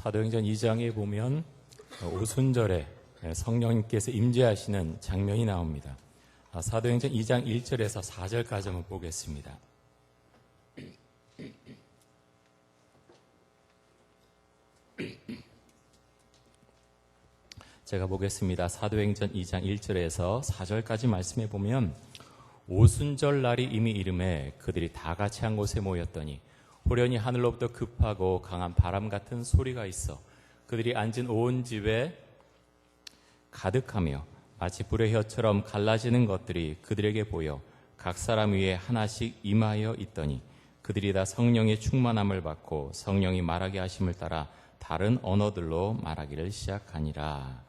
사도행전 2장에 보면 오순절에 성령님께서 임재하시는 장면이 나옵니다. 사도행전 2장 1절에서 4절까지 한번 보겠습니다. 제가 보겠습니다. 사도행전 2장 1절에서 4절까지 말씀해 보면 오순절 날이 이미 이름에 그들이 다 같이 한 곳에 모였더니 호련히 하늘로부터 급하고 강한 바람 같은 소리가 있어 그들이 앉은 온 집에 가득하며 마치 불의 혀처럼 갈라지는 것들이 그들에게 보여 각 사람 위에 하나씩 임하여 있더니 그들이 다 성령의 충만함을 받고 성령이 말하게 하심을 따라 다른 언어들로 말하기를 시작하니라.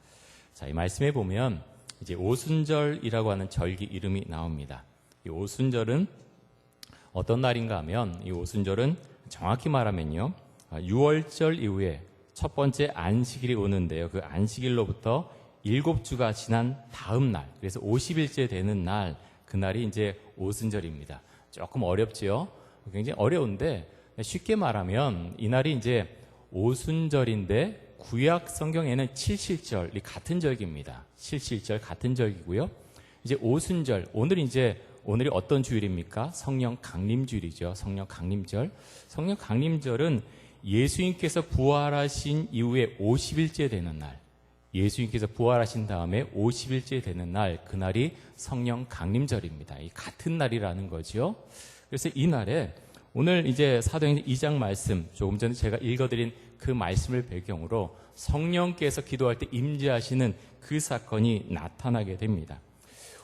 자, 이 말씀에 보면 이제 오순절이라고 하는 절기 이름이 나옵니다. 이 오순절은 어떤 날인가 하면 이 오순절은 정확히 말하면요 6월절 이후에 첫 번째 안식일이 오는데요. 그 안식일로부터 7주가 지난 다음 날, 그래서 50일째 되는 날, 그날이 이제 오순절입니다. 조금 어렵지요? 굉장히 어려운데 쉽게 말하면 이날이 이제 오순절인데 구약 성경에는 칠실절이 같은 절기입니다. 칠실절 같은 절기고요. 이제 오순절, 오늘이 어떤 주일입니까? 성령 강림주일이죠. 성령 강림절. 성령 강림절은 예수님께서 부활하신 이후에 50일째 되는 날, 예수님께서 부활하신 다음에 50일째 되는 날, 그날이 성령 강림절입니다. 이 같은 날이라는 거죠. 그래서 이 날에 오늘 이제 사도행전 2장 말씀, 조금 전에 제가 읽어드린 그 말씀을 배경으로 성령께서 기도할 때 임재하시는 그 사건이 나타나게 됩니다.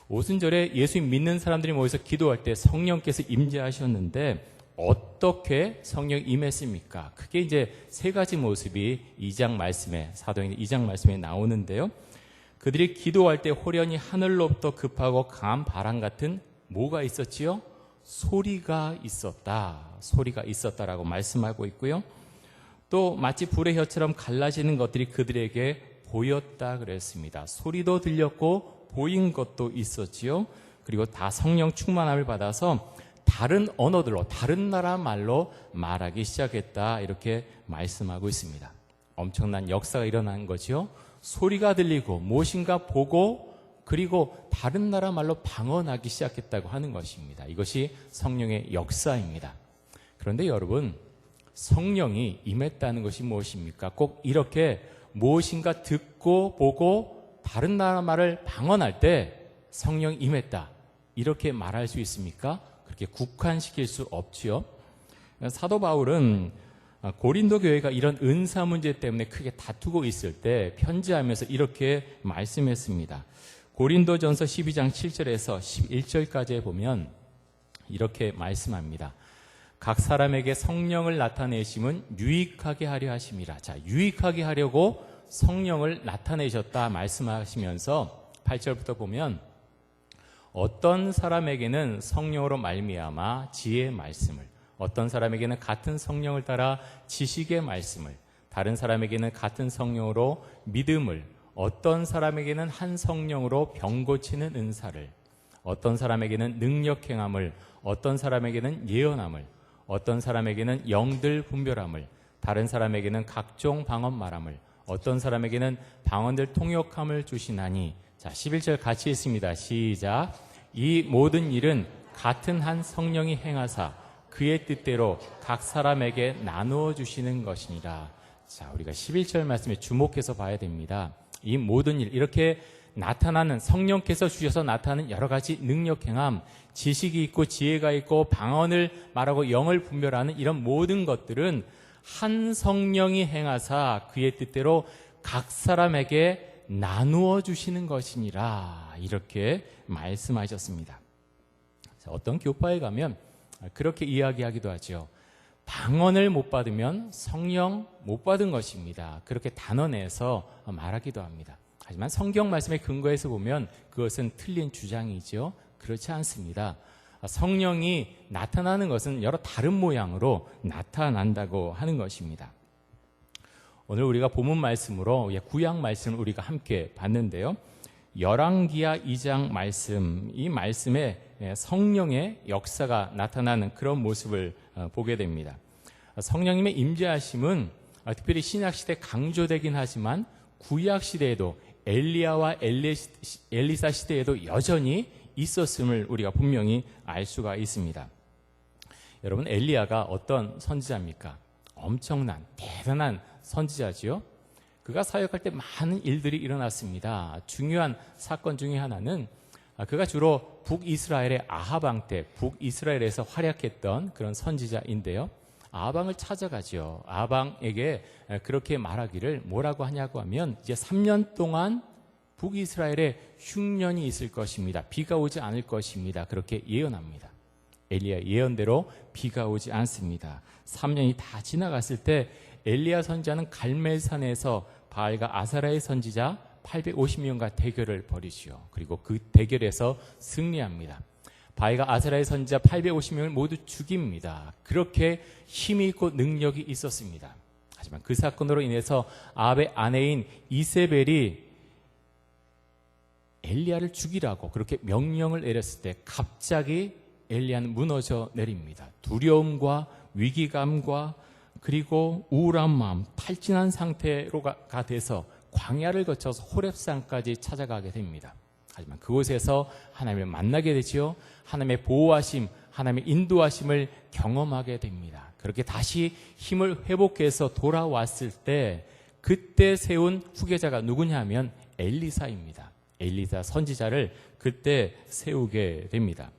오순절에 예수님 믿는 사람들이 모여서 기도할 때 성령께서 임재하셨는데 어떻게 성령이 임했습니까? 그게 이제 세 가지 모습이 2장 말씀에, 사도행전 2장 말씀에 나오는데요. 그들이 기도할 때 호련히 하늘로부터 급하고 강한 바람 같은 뭐가 있었지요? 소리가 있었다. 소리가 있었다라고 말씀하고 있고요. 또 마치 불의 혀처럼 갈라지는 것들이 그들에게 보였다 그랬습니다. 소리도 들렸고 보인 것도 있었지요. 그리고 다 성령 충만함을 받아서 다른 언어들로, 다른 나라 말로 말하기 시작했다, 이렇게 말씀하고 있습니다. 엄청난 역사가 일어난 거죠. 소리가 들리고 무엇인가 보고 그리고 다른 나라 말로 방언하기 시작했다고 하는 것입니다. 이것이 성령의 역사입니다. 그런데 여러분, 성령이 임했다는 것이 무엇입니까? 꼭 이렇게 무엇인가 듣고 보고 다른 나라 말을 방언할 때 성령이 임했다, 이렇게 말할 수 있습니까? 그렇게 국한시킬 수 없지요. 사도 바울은 고린도 교회가 이런 은사 문제 때문에 크게 다투고 있을 때 편지하면서 이렇게 말씀했습니다. 고린도전서 12장 7절에서 11절까지 보면 이렇게 말씀합니다. 각 사람에게 성령을 나타내심은 유익하게 하려 하심이라. 자, 유익하게 하려고 성령을 나타내셨다 말씀하시면서 8절부터 보면 어떤 사람에게는 성령으로 말미암아 지혜의 말씀을, 어떤 사람에게는 같은 성령을 따라 지식의 말씀을, 다른 사람에게는 같은 성령으로 믿음을, 어떤 사람에게는 한 성령으로 병 고치는 은사를, 어떤 사람에게는 능력 행함을, 어떤 사람에게는 예언함을, 어떤 사람에게는 영들 분별함을, 다른 사람에게는 각종 방언 말함을, 어떤 사람에게는 방언들 통역함을 주시나니. 자, 11절 같이 있습니다. 시작. 이 모든 일은 같은 한 성령이 행하사 그의 뜻대로 각 사람에게 나누어 주시는 것이니라. 자, 우리가 11절 말씀에 주목해서 봐야 됩니다. 이 모든 일, 이렇게 나타나는, 성령께서 주셔서 나타나는 여러 가지 능력 행함, 지식이 있고 지혜가 있고 방언을 말하고 영을 분별하는 이런 모든 것들은 한 성령이 행하사 그의 뜻대로 각 사람에게 나누어 주시는 것이니라, 이렇게 말씀하셨습니다. 자, 어떤 교파에 가면 그렇게 이야기하기도 하죠. 방언을 못 받으면 성령 못 받은 것입니다. 그렇게 단언해서 말하기도 합니다. 하지만 성경 말씀에 근거해서 보면 그것은 틀린 주장이죠. 그렇지 않습니다. 성령이 나타나는 것은 여러 다른 모양으로 나타난다고 하는 것입니다. 오늘 우리가 본문 말씀으로 구약 말씀을 우리가 함께 봤는데요. 열왕기하 2장 말씀, 이 말씀에 성령의 역사가 나타나는 그런 모습을 보게 됩니다. 성령님의 임재하심은 특별히 신약시대 강조되긴 하지만 구약시대에도 엘리야와 엘리사 시대에도 여전히 있었음을 우리가 분명히 알 수가 있습니다. 여러분, 엘리야가 어떤 선지자입니까? 엄청난 대단한 선지자지요. 그가 사역할 때 많은 일들이 일어났습니다. 중요한 사건 중에 하나는 그가 주로 북이스라엘의 아합 왕 때 북이스라엘에서 활약했던 그런 선지자인데요. 아합 왕을 찾아가죠. 아합 왕에게 그렇게 말하기를 뭐라고 하냐고 하면 이제 3년 동안 북이스라엘에 흉년이 있을 것입니다. 비가 오지 않을 것입니다. 그렇게 예언합니다. 엘리야 예언대로 비가 오지 않습니다. 3년이 다 지나갔을 때 엘리야 선지자는 갈멜산에서 바알과 아사라의 선지자 850명과 대결을 벌이지요. 그리고 그 대결에서 승리합니다. 바알과 아사라의 선지자 850명을 모두 죽입니다. 그렇게 힘이 있고 능력이 있었습니다. 하지만 그 사건으로 인해서 아합의 아내인 이세벨이 엘리야를 죽이라고 그렇게 명령을 내렸을 때 갑자기 엘리야는 무너져 내립니다. 두려움과 위기감과 그리고 우울한 마음, 탈진한 상태가 돼서 광야를 거쳐서 호렙산까지 찾아가게 됩니다. 하지만 그곳에서 하나님을 만나게 되지요. 하나님의 보호하심, 하나님의 인도하심을 경험하게 됩니다. 그렇게 다시 힘을 회복해서 돌아왔을 때 그때 세운 후계자가 누구냐 하면 엘리사입니다. 엘리사 선지자를 그때 세우게 됩니다.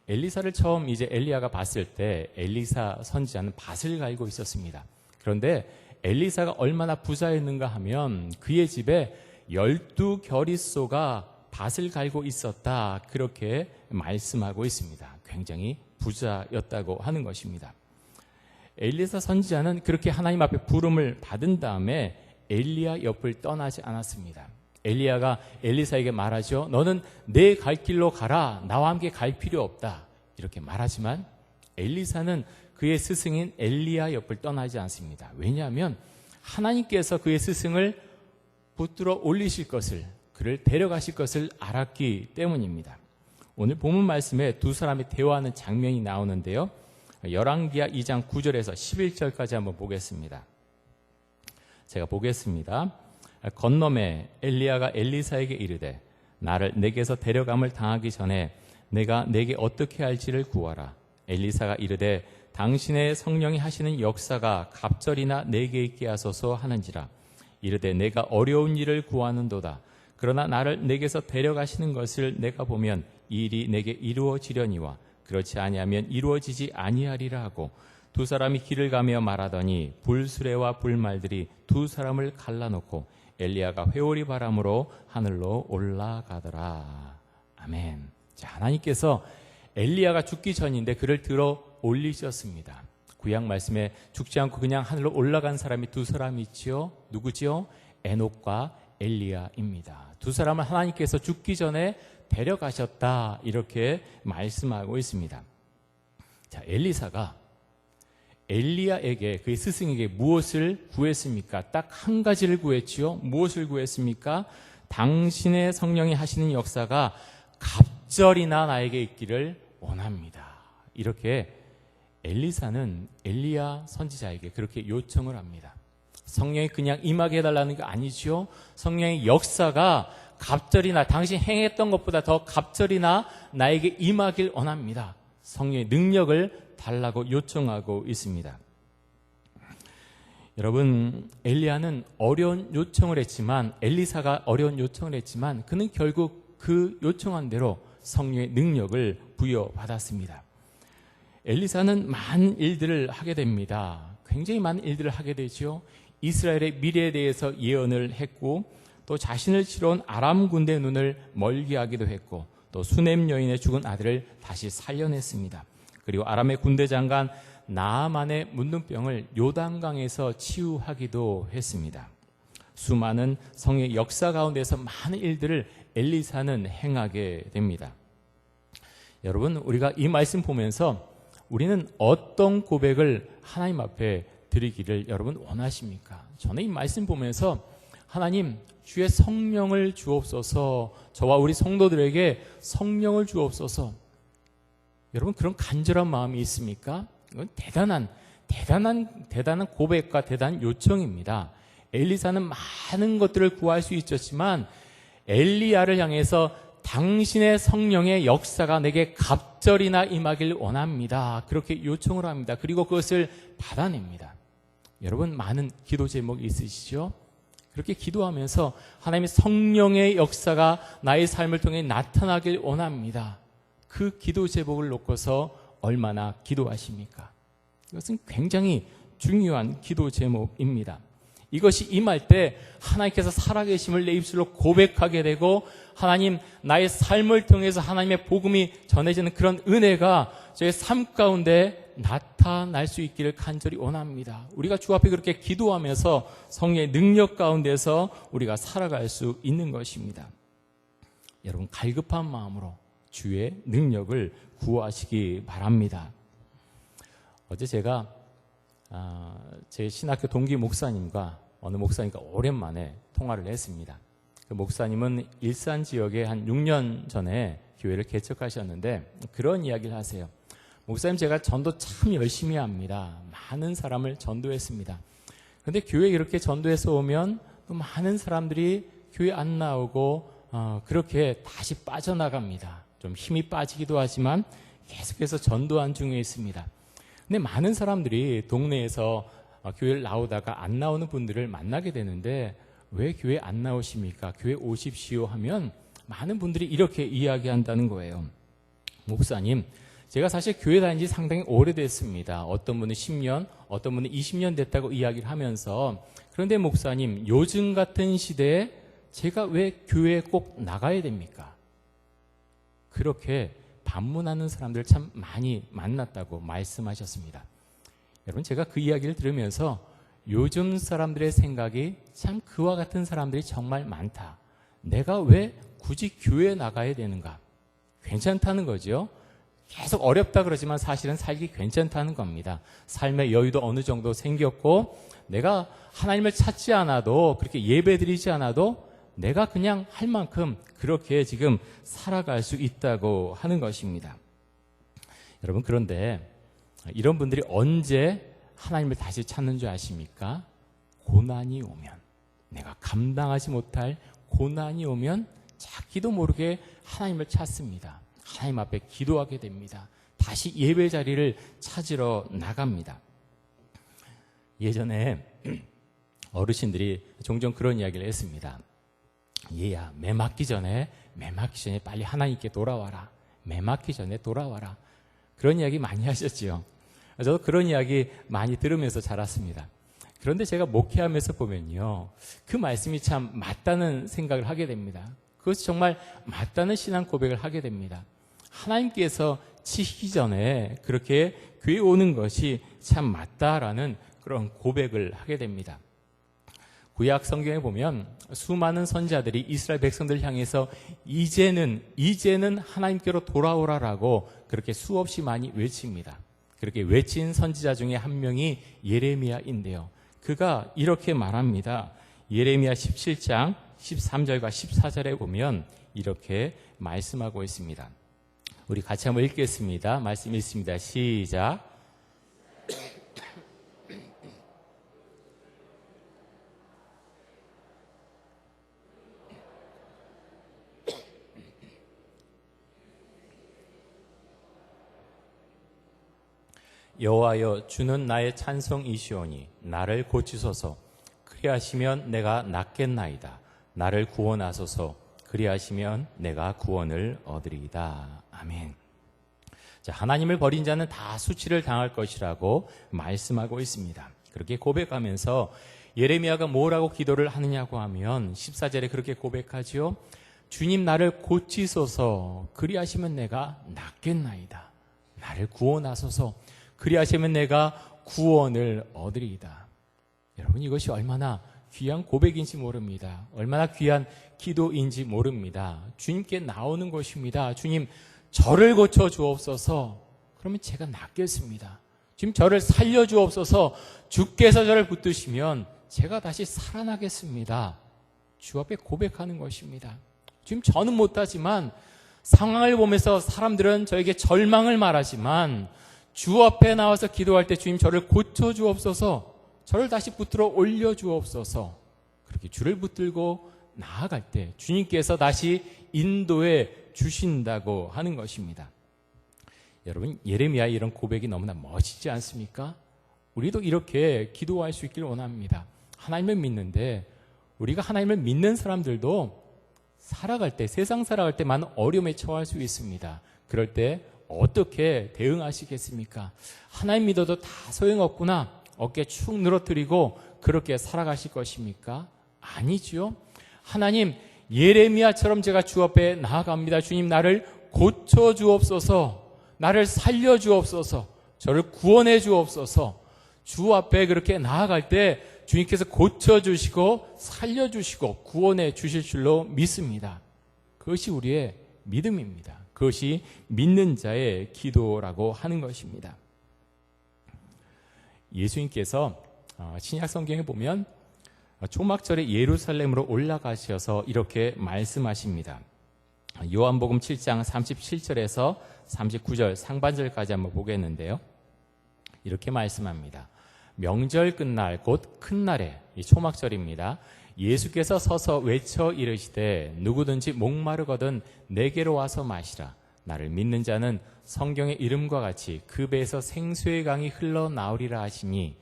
엘리사를 처음 이제 엘리야가 봤을 때 엘리사 선지자는 밭을 갈고 있었습니다. 그런데 엘리사가 얼마나 부자였는가 하면 그의 집에 12겨릿소가 밭을 갈고 있었다. 그렇게 말씀하고 있습니다. 굉장히 부자였다고 하는 것입니다. 엘리사 선지자는 그렇게 하나님 앞에 부름을 받은 다음에 엘리야 옆을 떠나지 않았습니다. 엘리야가 엘리사에게 말하죠. 너는 내 갈 길로 가라. 나와 함께 갈 필요 없다. 이렇게 말하지만 엘리사는 그의 스승인 엘리야 옆을 떠나지 않습니다. 왜냐하면 하나님께서 그의 스승을 붙들어 올리실 것을, 그를 데려가실 것을 알았기 때문입니다. 오늘 본문 말씀에 두 사람이 대화하는 장면이 나오는데요. 열왕기하 2장 9절에서 11절까지 한번 보겠습니다. 제가 보겠습니다. 건너매 엘리야가 엘리사에게 이르되 나를 내게서 데려감을 당하기 전에 내가 내게 어떻게 할지를 구하라. 엘리사가 이르되 당신의 성령이 하시는 역사가 갑절이나 내게 있게 하소서 하는지라. 이르되 내가 어려운 일을 구하는도다. 그러나 나를 내게서 데려가시는 것을 내가 보면 이 일이 내게 이루어지려니와 그렇지 아니하면 이루어지지 아니하리라 하고 두 사람이 길을 가며 말하더니 불수레와 불말들이 두 사람을 갈라놓고 엘리야가 회오리 바람으로 하늘로 올라가더라. 아멘. 자, 하나님께서 엘리야가 죽기 전인데 그를 들어 올리셨습니다. 구약 말씀에 죽지 않고 그냥 하늘로 올라간 사람이 두 사람이 있지요. 누구지요? 에녹과 엘리야입니다. 두 사람을 하나님께서 죽기 전에 데려가셨다. 이렇게 말씀하고 있습니다. 자, 엘리사가 엘리야에게 그의 스승에게 무엇을 구했습니까? 딱 한 가지를 구했지요. 무엇을 구했습니까? 당신의 성령이 하시는 역사가 갑절이나 나에게 있기를 원합니다. 이렇게 엘리사는 엘리야 선지자에게 그렇게 요청을 합니다. 성령이 그냥 임하게 해달라는 게 아니죠. 성령의 역사가 갑절이나 당신 행했던 것보다 더 갑절이나 나에게 임하길 원합니다. 성령의 능력을 달라고 요청하고 있습니다. 여러분, 엘리야는 어려운 요청을 했지만, 엘리사가 어려운 요청을 했지만 그는 결국 그 요청한 대로 성령의 능력을 부여받았습니다. 엘리사는 많은 일들을 하게 됩니다. 굉장히 많은 일들을 하게 되죠. 이스라엘의 미래에 대해서 예언을 했고, 또 자신을 치러 온 아람 군대의 눈을 멀게 하기도 했고, 또 수넴 여인의 죽은 아들을 다시 살려냈습니다. 그리고 아람의 군대 장관 나아만의 문둥병을 요단강에서 치유하기도 했습니다. 수많은 성의 역사 가운데서 많은 일들을 엘리사는 행하게 됩니다. 여러분, 우리가 이 말씀 보면서 우리는 어떤 고백을 하나님 앞에 드리기를 여러분 원하십니까? 저는 이 말씀 보면서 하나님, 주의 성령을 주옵소서, 저와 우리 성도들에게 성령을 주옵소서. 여러분, 그런 간절한 마음이 있습니까? 이건 대단한 대단한 고백과 대단한 요청입니다. 엘리사는 많은 것들을 구할 수 있었지만 엘리야를 향해서 당신의 성령의 역사가 내게 갑절이나 임하길 원합니다. 그렇게 요청을 합니다. 그리고 그것을 받아냅니다. 여러분, 많은 기도 제목이 있으시죠? 그렇게 기도하면서 하나님의 성령의 역사가 나의 삶을 통해 나타나길 원합니다. 그 기도 제목을 놓고서 얼마나 기도하십니까? 이것은 굉장히 중요한 기도 제목입니다. 이것이 임할 때 하나님께서 살아계심을 내 입술로 고백하게 되고 하나님, 나의 삶을 통해서 하나님의 복음이 전해지는 그런 은혜가 저의 삶 가운데 나타날 수 있기를 간절히 원합니다. 우리가 주 앞에 그렇게 기도하면서 성령의 능력 가운데서 우리가 살아갈 수 있는 것입니다. 여러분, 갈급한 마음으로 주의 능력을 구하시기 바랍니다. 어제 제가 제 신학교 동기 목사님과 어느 목사님과 오랜만에 통화를 했습니다. 그 목사님은 일산 지역에 한 6년 전에 교회를 개척하셨는데 그런 이야기를 하세요. 목사님, 제가 전도 참 열심히 합니다. 많은 사람을 전도했습니다. 그런데 교회에 이렇게 전도해서 오면 또 많은 사람들이 교회 안 나오고 그렇게 다시 빠져나갑니다. 좀 힘이 빠지기도 하지만 계속해서 전도한 중에 있습니다. 근데 많은 사람들이 동네에서 교회를 나오다가 안 나오는 분들을 만나게 되는데 왜 교회 안 나오십니까? 교회 오십시오 하면 많은 분들이 이렇게 이야기한다는 거예요. 목사님, 제가 사실 교회 다닌 지 상당히 오래됐습니다. 어떤 분은 10년, 어떤 분은 20년 됐다고 이야기를 하면서, 그런데 목사님, 요즘 같은 시대에 제가 왜 교회에 꼭 나가야 됩니까? 그렇게 반문하는 사람들 참 많이 만났다고 말씀하셨습니다. 여러분, 제가 그 이야기를 들으면서 요즘 사람들의 생각이 참 그와 같은 사람들이 정말 많다. 내가 왜 굳이 교회에 나가야 되는가? 괜찮다는 거죠. 계속 어렵다 그러지만 사실은 살기 괜찮다는 겁니다. 삶의 여유도 어느 정도 생겼고 내가 하나님을 찾지 않아도, 그렇게 예배드리지 않아도 내가 그냥 할 만큼 그렇게 지금 살아갈 수 있다고 하는 것입니다. 여러분, 그런데 이런 분들이 언제 하나님을 다시 찾는 줄 아십니까? 고난이 오면, 내가 감당하지 못할 고난이 오면 자기도 모르게 하나님을 찾습니다. 하나님 앞에 기도하게 됩니다. 다시 예배 자리를 찾으러 나갑니다. 예전에 어르신들이 종종 그런 이야기를 했습니다. 얘야, 매 맞기 전에 빨리 하나님께 돌아와라. 매 맞기 전에 돌아와라. 그런 이야기 많이 하셨죠. 저도 그런 이야기 많이 들으면서 자랐습니다. 그런데 제가 목회하면서 보면요, 그 말씀이 참 맞다는 생각을 하게 됩니다. 그것이 정말 맞다는 신앙 고백을 하게 됩니다. 하나님께서 치시기 전에 그렇게 교회 오는 것이 참 맞다라는 그런 고백을 하게 됩니다. 구약 성경에 보면 수많은 선지자들이 이스라엘 백성들을 향해서 이제는 하나님께로 돌아오라라고 그렇게 수없이 많이 외칩니다. 그렇게 외친 선지자 중에 한 명이 예레미야인데요. 그가 이렇게 말합니다. 예레미야 17장 13절과 14절에 보면 이렇게 말씀하고 있습니다. 우리 같이 한번 읽겠습니다. 말씀 읽습니다. 시작. 여호와여, 주는 나의 찬송이시오니 나를 고치소서. 그리하시면 내가 낫겠나이다. 나를 구원하소서. 그리하시면 내가 구원을 얻으리이다. 아멘. 자, 하나님을 버린 자는 다 수치를 당할 것이라고 말씀하고 있습니다. 그렇게 고백하면서 예레미야가 뭐라고 기도를 하느냐고 하면 14절에 그렇게 고백하지요. 주님, 나를 고치소서. 그리하시면 내가 낫겠나이다. 나를 구원하소서. 그리하시면 내가 구원을 얻으리이다. 여러분, 이것이 얼마나 귀한 고백인지 모릅니다. 얼마나 귀한 기도인지 모릅니다. 주님께 나오는 것입니다. 주님, 저를 고쳐 주옵소서. 그러면 제가 낫겠습니다. 주님, 저를 살려 주옵소서. 주께서 저를 붙드시면 제가 다시 살아나겠습니다. 주 앞에 고백하는 것입니다. 주님, 저는 못하지만 상황을 보면서 사람들은 저에게 절망을 말하지만 주 앞에 나와서 기도할 때 주님 저를 고쳐주옵소서, 저를 다시 붙들어 올려주옵소서, 그렇게 주를 붙들고 나아갈 때 주님께서 다시 인도해 주신다고 하는 것입니다. 여러분, 예레미야 이런 고백이 너무나 멋지지 않습니까? 우리도 이렇게 기도할 수 있기를 원합니다. 하나님을 믿는데, 우리가 하나님을 믿는 사람들도 살아갈 때, 세상 살아갈 때 많은 어려움에 처할 수 있습니다. 그럴 때 어떻게 대응하시겠습니까? 하나님 믿어도 다 소용없구나, 어깨 축 늘어뜨리고 그렇게 살아가실 것입니까? 아니죠. 하나님, 예레미야처럼 제가 주 앞에 나아갑니다. 주님, 나를 고쳐주옵소서, 나를 살려주옵소서, 저를 구원해 주옵소서. 주 앞에 그렇게 나아갈 때 주님께서 고쳐주시고 살려주시고 구원해 주실 줄로 믿습니다. 그것이 우리의 믿음입니다. 그것이 믿는 자의 기도라고 하는 것입니다. 예수님께서 신약 성경에 보면 초막절에 예루살렘으로 올라가셔서 이렇게 말씀하십니다. 요한복음 7장 37절에서 39절 상반절까지 한번 보겠는데요. 이렇게 말씀합니다. 명절 끝날 곧 큰 날에, 이 초막절입니다. 예수께서 서서 외쳐 이르시되 누구든지 목마르거든 내게로 와서 마시라. 나를 믿는 자는 성경의 이름과 같이 그 배에서 생수의 강이 흘러나오리라 하시니,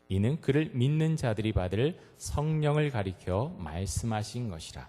이는 그를 믿는 자들이 받을 성령을 가리켜 말씀하신 것이라.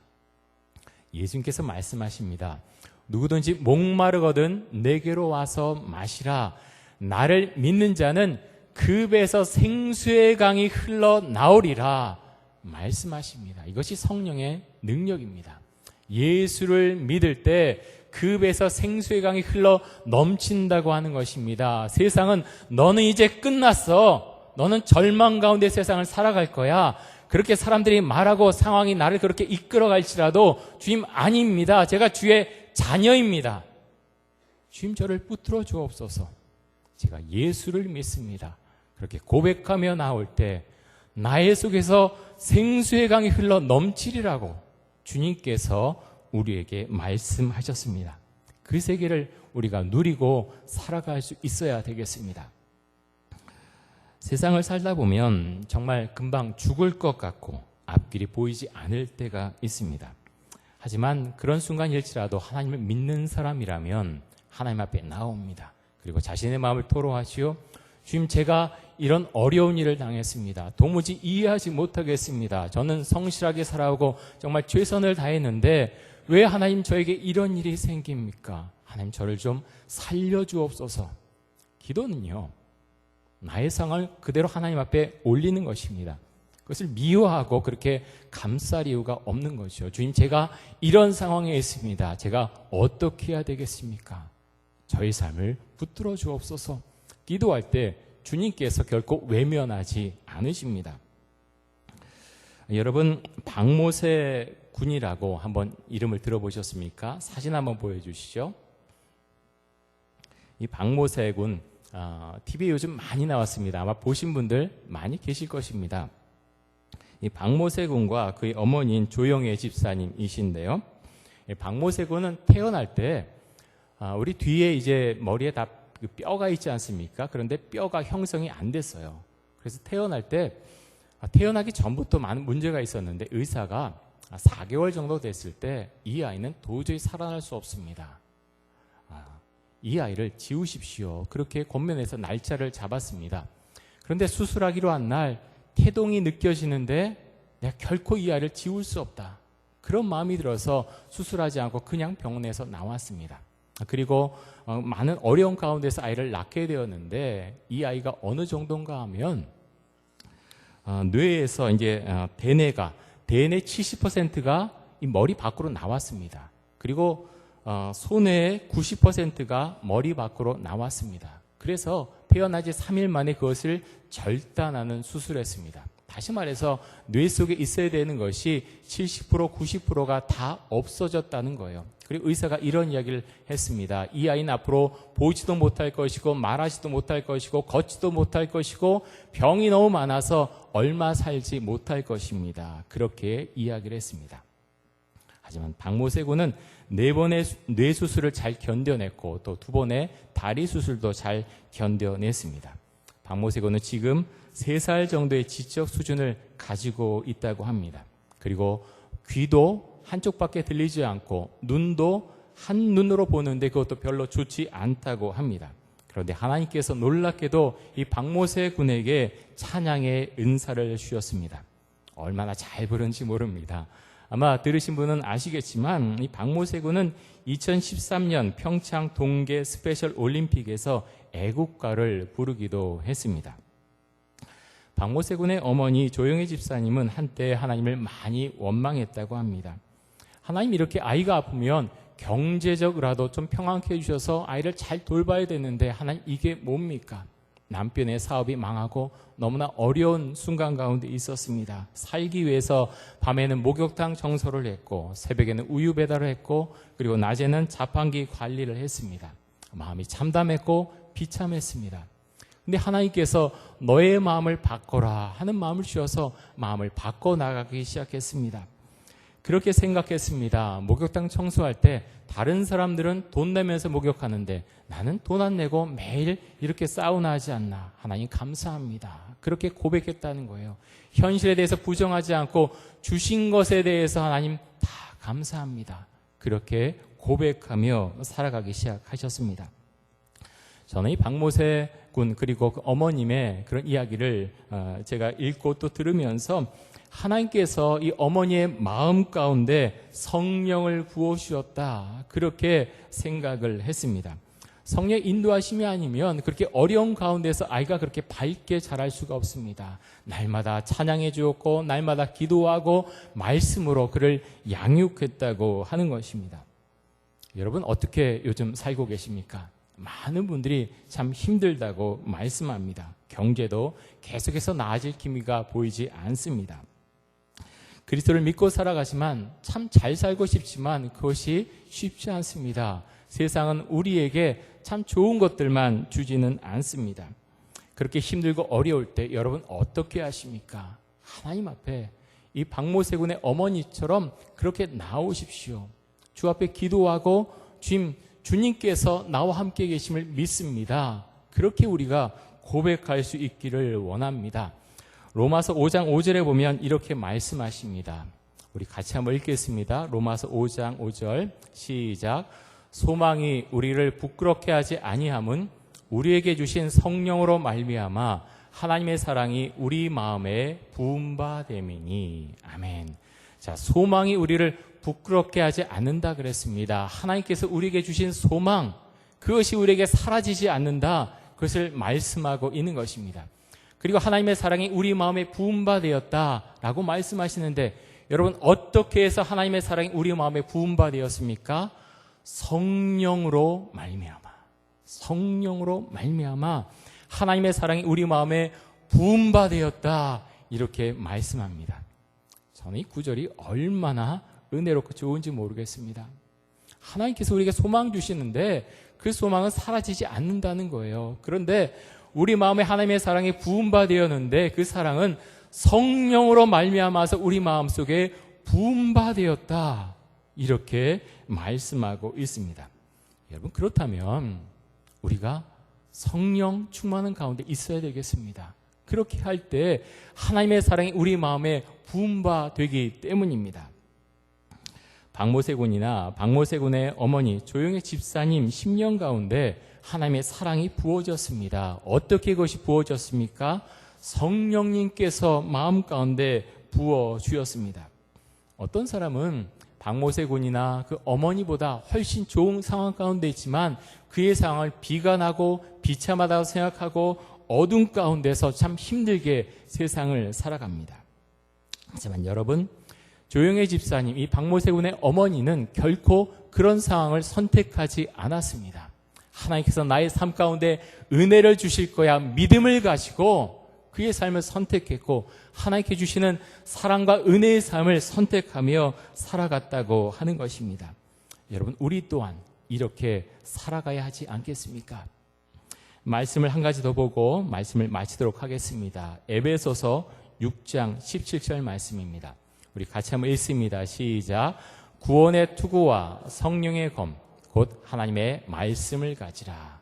예수님께서 말씀하십니다. 누구든지 목마르거든 내게로 와서 마시라. 나를 믿는 자는 그 배에서 생수의 강이 흘러나오리라 말씀하십니다. 이것이 성령의 능력입니다. 예수를 믿을 때 그 배에서 생수의 강이 흘러 넘친다고 하는 것입니다. 세상은 너는 이제 끝났어, 너는 절망 가운데 세상을 살아갈 거야, 그렇게 사람들이 말하고 상황이 나를 그렇게 이끌어갈지라도 주님, 아닙니다. 제가 주의 자녀입니다. 주님, 저를 붙들어 주옵소서. 제가 예수를 믿습니다. 그렇게 고백하며 나올 때 나의 속에서 생수의 강이 흘러 넘치리라고 주님께서 우리에게 말씀하셨습니다. 그 세계를 우리가 누리고 살아갈 수 있어야 되겠습니다. 세상을 살다 보면 정말 금방 죽을 것 같고 앞길이 보이지 않을 때가 있습니다. 하지만 그런 순간일지라도 하나님을 믿는 사람이라면 하나님 앞에 나옵니다. 그리고 자신의 마음을 토로하시오. 주님, 제가 이런 어려운 일을 당했습니다. 도무지 이해하지 못하겠습니다. 저는 성실하게 살아오고 정말 최선을 다했는데 왜 하나님 저에게 이런 일이 생깁니까? 하나님, 저를 좀 살려주옵소서. 기도는요, 나의 상황을 그대로 하나님 앞에 올리는 것입니다. 그것을 미워하고 그렇게 감쌀 이유가 없는 것이죠. 주님, 제가 이런 상황에 있습니다. 제가 어떻게 해야 되겠습니까? 저의 삶을 붙들어 주옵소서. 기도할 때 주님께서 결코 외면하지 않으십니다. 여러분, 박모세 군이라고 한번 이름을 들어보셨습니까? 사진 한번 보여주시죠. 이 박모세 군, TV에 요즘 많이 나왔습니다. 아마 보신 분들 많이 계실 것입니다. 이 박모세 군과 그의 어머니인 조영애 집사님이신데요. 박모세 군은 태어날 때 우리 뒤에 이제 머리에 다 뼈가 있지 않습니까? 그런데 뼈가 형성이 안 됐어요. 그래서 태어날 때, 태어나기 전부터 많은 문제가 있었는데 의사가 4개월 정도 됐을 때 이 아이는 도저히 살아날 수 없습니다. 이 아이를 지우십시오. 그렇게 권면해서 날짜를 잡았습니다. 그런데 수술하기로 한 날 태동이 느껴지는데 내가 결코 이 아이를 지울 수 없다. 그런 마음이 들어서 수술하지 않고 그냥 병원에서 나왔습니다. 그리고 많은 어려운 가운데서 아이를 낳게 되었는데 이 아이가 어느 정도인가 하면 뇌에서 이제 대뇌 70%가 이 머리 밖으로 나왔습니다. 그리고 소뇌의 90%가 머리 밖으로 나왔습니다. 그래서 태어나지 3일 만에 그것을 절단하는 수술을 했습니다. 다시 말해서 뇌 속에 있어야 되는 것이 70%, 90%가 다 없어졌다는 거예요. 그리고 의사가 이런 이야기를 했습니다. 이 아이는 앞으로 보지도 못할 것이고 말하지도 못할 것이고 걷지도 못할 것이고 병이 너무 많아서 얼마 살지 못할 것입니다. 그렇게 이야기를 했습니다. 하지만 박모세 군은 4번의 뇌수술을 잘 견뎌냈고 또 2번의 다리 수술도 잘 견뎌냈습니다. 박모세 군은 지금 3살 정도의 지적 수준을 가지고 있다고 합니다. 그리고 귀도 한쪽밖에 들리지 않고 눈도 한 눈으로 보는데 그것도 별로 좋지 않다고 합니다. 그런데 하나님께서 놀랍게도 이 박모세 군에게 찬양의 은사를 주셨습니다. 얼마나 잘 부른지 모릅니다. 아마 들으신 분은 아시겠지만 이 박모세 군은 2013년 평창 동계 스페셜 올림픽에서 애국가를 부르기도 했습니다. 박모세 군의 어머니 조영애 집사님은 한때 하나님을 많이 원망했다고 합니다. 하나님, 이렇게 아이가 아프면 경제적으로라도 좀 평안케 해주셔서 아이를 잘 돌봐야 되는데 하나님, 이게 뭡니까? 남편의 사업이 망하고 너무나 어려운 순간 가운데 있었습니다. 살기 위해서 밤에는 목욕탕 청소를 했고 새벽에는 우유 배달을 했고 그리고 낮에는 자판기 관리를 했습니다. 마음이 참담했고 비참했습니다. 근데 하나님께서 너의 마음을 바꿔라 하는 마음을 주셔서 마음을 바꿔나가기 시작했습니다. 그렇게 생각했습니다. 목욕탕 청소할 때 다른 사람들은 돈 내면서 목욕하는데 나는 돈 안 내고 매일 이렇게 사우나 하지 않나. 하나님 감사합니다. 그렇게 고백했다는 거예요. 현실에 대해서 부정하지 않고 주신 것에 대해서 하나님 다 감사합니다. 그렇게 고백하며 살아가기 시작하셨습니다. 저는 이 박모세 군 그리고 그 어머님의 그런 이야기를 제가 읽고 또 들으면서 하나님께서 이 어머니의 마음 가운데 성령을 부어주셨다, 그렇게 생각을 했습니다. 성령의 인도하심이 아니면 그렇게 어려운 가운데서 아이가 그렇게 밝게 자랄 수가 없습니다. 날마다 찬양해 주었고 날마다 기도하고 말씀으로 그를 양육했다고 하는 것입니다. 여러분, 어떻게 요즘 살고 계십니까? 많은 분들이 참 힘들다고 말씀합니다. 경제도 계속해서 나아질 기미가 보이지 않습니다. 그리스도를 믿고 살아가지만 참 잘 살고 싶지만 그것이 쉽지 않습니다. 세상은 우리에게 참 좋은 것들만 주지는 않습니다. 그렇게 힘들고 어려울 때 여러분 어떻게 하십니까? 하나님 앞에 이 박모세 군의 어머니처럼 그렇게 나오십시오. 주 앞에 기도하고 주님께서 나와 함께 계심을 믿습니다. 그렇게 우리가 고백할 수 있기를 원합니다. 로마서 5장 5절에 보면 이렇게 말씀하십니다. 우리 같이 한번 읽겠습니다. 로마서 5장 5절 시작. 소망이 우리를 부끄럽게 하지 아니함은 우리에게 주신 성령으로 말미암아 하나님의 사랑이 우리 마음에 부은 바 됨이니. 아멘. 자, 소망이 우리를 부끄럽게 하지 않는다 그랬습니다. 하나님께서 우리에게 주신 소망, 그것이 우리에게 사라지지 않는다, 그것을 말씀하고 있는 것입니다. 그리고 하나님의 사랑이 우리 마음에 부은 바 되었다라고 말씀하시는데 여러분, 어떻게 해서 하나님의 사랑이 우리 마음에 부은 바 되었습니까? 성령으로 말미암아 하나님의 사랑이 우리 마음에 부은 바 되었다, 이렇게 말씀합니다. 저는 이 구절이 얼마나 은혜롭고 좋은지 모르겠습니다. 하나님께서 우리에게 소망 주시는데 그 소망은 사라지지 않는다는 거예요. 그런데 우리 마음에 하나님의 사랑이 부은 바 되었는데 그 사랑은 성령으로 말미암아서 우리 마음속에 부은 바 되었다, 이렇게 말씀하고 있습니다. 여러분, 그렇다면 우리가 성령 충만한 가운데 있어야 되겠습니다. 그렇게 할 때 하나님의 사랑이 우리 마음에 부은 바 되기 때문입니다. 박모세 군이나 박모세 군의 어머니 조영애 집사님 10년 가운데 하나님의 사랑이 부어졌습니다. 어떻게 그것이 부어졌습니까? 성령님께서 마음 가운데 부어주셨습니다. 어떤 사람은 박모세 군이나 그 어머니보다 훨씬 좋은 상황 가운데 있지만 그의 상황을 비관하고 비참하다고 생각하고 어둠 가운데서 참 힘들게 세상을 살아갑니다. 하지만 여러분, 조영애 집사님, 이 박모세 군의 어머니는 결코 그런 상황을 선택하지 않았습니다. 하나님께서 나의 삶 가운데 은혜를 주실 거야 믿음을 가지고 그의 삶을 선택했고 하나님께 주시는 사랑과 은혜의 삶을 선택하며 살아갔다고 하는 것입니다. 여러분, 우리 또한 이렇게 살아가야 하지 않겠습니까? 말씀을 한 가지 더 보고 말씀을 마치도록 하겠습니다. 에베소서 6장 17절 말씀입니다. 우리 같이 한번 읽습니다. 시작. 구원의 투구와 성령의 검, 곧 하나님의 말씀을 가지라.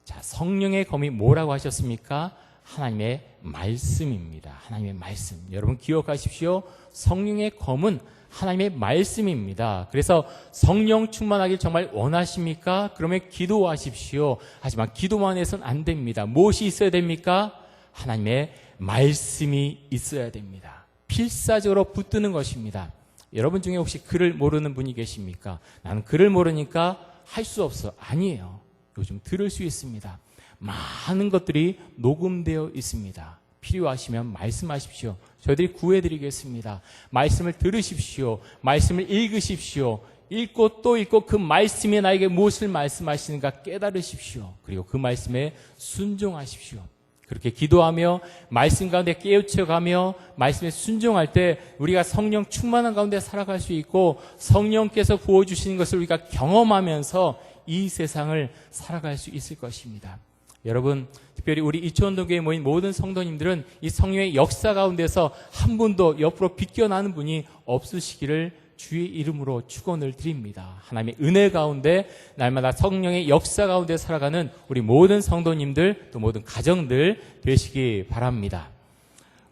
자, 성령의 검이 뭐라고 하셨습니까? 하나님의 말씀입니다. 하나님의 말씀. 여러분 기억하십시오. 성령의 검은 하나님의 말씀입니다. 그래서 성령 충만하길 정말 원하십니까? 그러면 기도하십시오. 하지만 기도만 해서는 안 됩니다. 무엇이 있어야 됩니까? 하나님의 말씀이 있어야 됩니다. 필사적으로 붙드는 것입니다. 여러분 중에 혹시 글을 모르는 분이 계십니까? 나는 글을 모르니까 할 수 없어. 아니에요. 요즘 들을 수 있습니다. 많은 것들이 녹음되어 있습니다. 필요하시면 말씀하십시오. 저희들이 구해드리겠습니다. 말씀을 들으십시오. 말씀을 읽으십시오. 읽고 또 읽고 그 말씀이 나에게 무엇을 말씀하시는가 깨달으십시오. 그리고 그 말씀에 순종하십시오. 그렇게 기도하며 말씀 가운데 깨우쳐가며 말씀에 순종할 때 우리가 성령 충만한 가운데 살아갈 수 있고 성령께서 부어주시는 것을 우리가 경험하면서 이 세상을 살아갈 수 있을 것입니다. 여러분, 특별히 우리 이천운동교회에 모인 모든 성도님들은 이 성령의 역사 가운데서 한 분도 옆으로 비껴나는 분이 없으시기를 주의 이름으로 축원을 드립니다. 하나님의 은혜 가운데 날마다 성령의 역사 가운데 살아가는 우리 모든 성도님들 또 모든 가정들 되시기 바랍니다.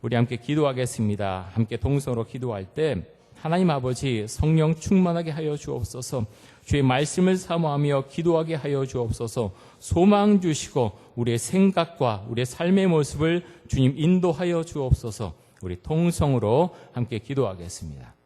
우리 함께 기도하겠습니다. 함께 동성으로 기도할 때 하나님 아버지 성령 충만하게 하여 주옵소서. 주의 말씀을 사모하며 기도하게 하여 주옵소서. 소망 주시고 우리의 생각과 우리의 삶의 모습을 주님 인도하여 주옵소서. 우리 통성으로 함께 기도하겠습니다.